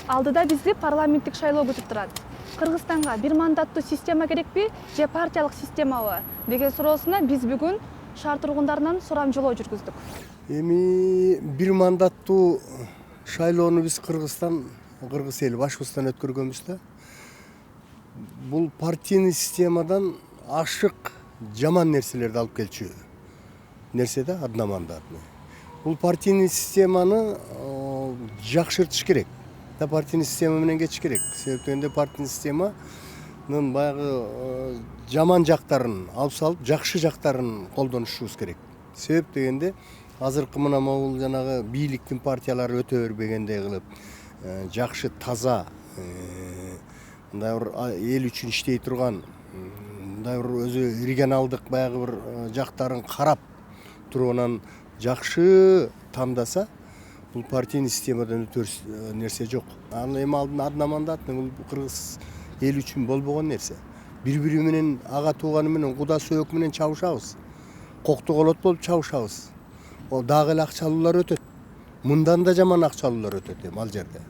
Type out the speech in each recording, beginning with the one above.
Алдыда бизди парламенттик шайлоо күтүп турат. Кыргызстанга бир мандаттуу система керекпи же партиялык системабы деген суроосуна биз бүгүн шаар тургундарынан сурамжылоо жүргүздүк. Эми бир мандаттуу шайлоону биз Кыргыз эли башыбыздан өткөргөнбүз да. Бул партийный системадан ашык жаман нерселерди алып келчү нерсе да, одномандатный. Бул партийный системаны жакшыртыш керек. Да, партийный система менен кетиш керек. Себептен партийный системанын баягы жаман жактарын алып салып, жакшы жактарын колдонушубуз керек. Себеп дегенде азыркы мына могул жанагы бийликтин партиялары өтө бербегендей кылып, жакшы таза, мындай бир эл үчүн иштей турган, мындай бир өзү регионалдык баягы бир жактарын карап туруп анан жакшы тандаса, бул партийный системадан өтөр нерсе жок. Аны эми алдын одномандатный бул кыргыз эл үчүн болбогон нерсе. Бири-бири менен ага тууганы менен куда сөөк менен чабышабыз. Кокту колот болуп чабышабыз. О дагы эле акчалуулар өтөт. Мындан да жаман акчалуулар өтөт эми ал жерде.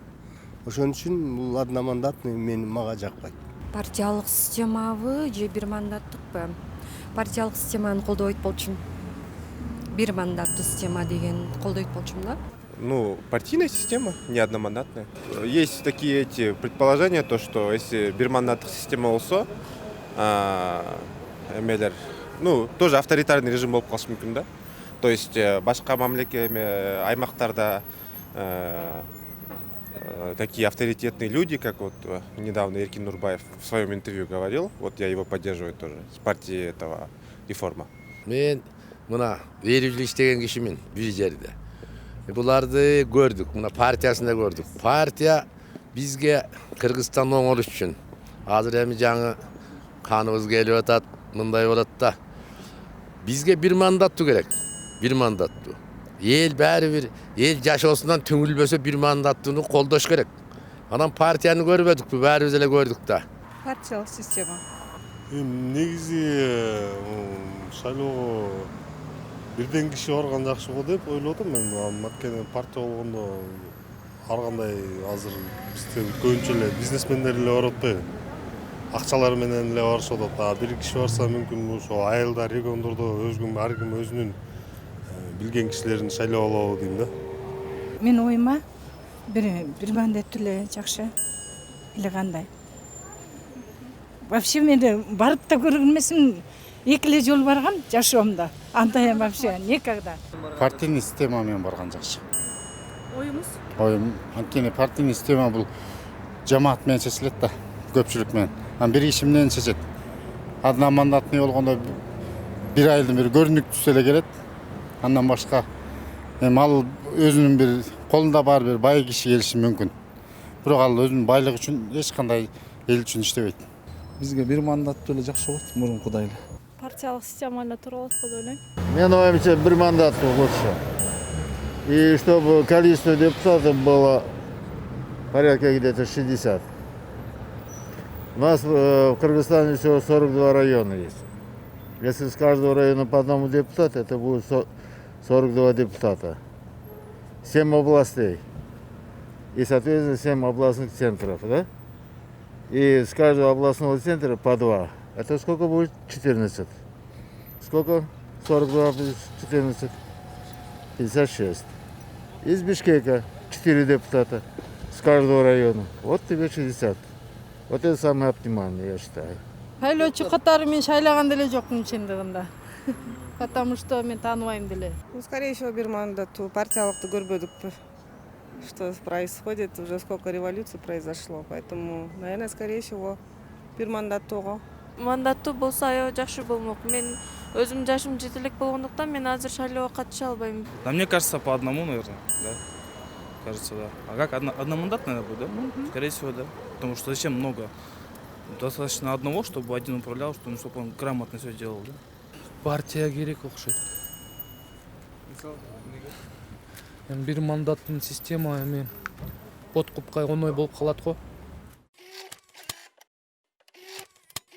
Ошон үчүн бул одномандатный мага жакпайт. Партиялык системабы же бир мандаттыкпы? Партиялык системаны колдобойт болчумун. Бир мандаттуу система деген колдойт болчумун да. Ну, партийная система, не одномандатная. Есть такие эти предположения, то, что если бирмандаттық система болса, ну, тоже авторитарный режим болып қалышы мүмкін да. То есть башқа аймақтарда такие авторитетные люди, как вот недавно Эркин Нурбаев в своем интервью говорил, вот я его поддерживаю тоже, с партии этого реформа. Мен мына берүүчүлүк иштеген кишимин бир жерде. Буларды көрдүк, мына партиясында көрдүк. Партия бизге Кыргызстан оңолуш үчүн. Азыр эми жаңы каныбыз келип атат, мындай болот да. Бизге бир мандаттуу керек. Бир мандаттуу. Эл баары эл жашоосунан түңүлбөсө бир мандаттууну колдош керек. Анан партияны көрбөдүкпү, баарыбыз эле көрдүк да. Партиялык система. Негизи шайлоого бирден киши барган жакшы го деп ойлоп атам мен. Анткени партия болгондо ар кандай азыр бизде көбүнчө эле бизнесмендер эле барып атпайбы? Акчалар менен эле барышып атат. Бир киши барса мүмкүн ошо айылда, региондордо ар ким өзүнүн билген кишилерин шайлап алабы дейм да. Мен оюма бир мандаттуу эле жакшы. Эле кандай. Вообще мен барып да көргөн эмесмин. Эки эле жол баргам жашоомдо. Андай вообще никогда. Партийный система менен барган жакшы. Оюңуз? Оюм анткени партийный система бул жамаат менен чечилет да, көпчүлүк менен. Бир киши менен чечет. Одномандатный болгондо бир айылдын бир көрүнүктүүсү эле келет. Андан башка эми ал өзүнүн бир колунда бар бир бай киши келиши мүмкүн. Бирок ал өзүнүн байлыгы үчүн эч кандай эл үчүн иштебейт. Бизге бир мандаттуу эле жакшы болот, мурункудай эле. Партиялык система эле туура болот го деп ойлойм. Мен оюмча бир мандаттуу лучше. И чтобы количество депутатов было порядка где-то 60. У нас в Кыргызстане всего 42 района есть. Если с каждого района по одному депутату, это будет 42 депутата. 7 областей. И, соответственно, 7 областных центров, да? И с каждого областного центра по 2. Это сколько будет? 14. Сколько? 42 плюс 14. 56. Из Бишкека 4 депутата с каждого района. Вот тебе 60. Вот это самое оптимальное, я считаю. Шайлоочу катары мен шайлаган деле жокмун чындыгында. Потому что мен тааныбайм деле. Ну, скорее всего, бир мандаттуу партиялыкты көрбөдүкпү. Что происходит, уже сколько революций произошло, поэтому, наверное, скорее всего, бир мандаттууго. Мандаттуу болсо аябай жакшы болмок. Мен өзүм жашым жете элек болгондуктан мен азыр шайлоого катыша албайм. Да, мне кажется, по одному, наверное, да. Кажется, да. А как одномандатная будет, да? Скорее всего, да. Потому что зачем много? Достаточно одного, чтобы один управлял, чтобы он грамотно все делал, да? Партия керек окшойт. Бир мандаттын система эми подкупка оңой болуп калат го.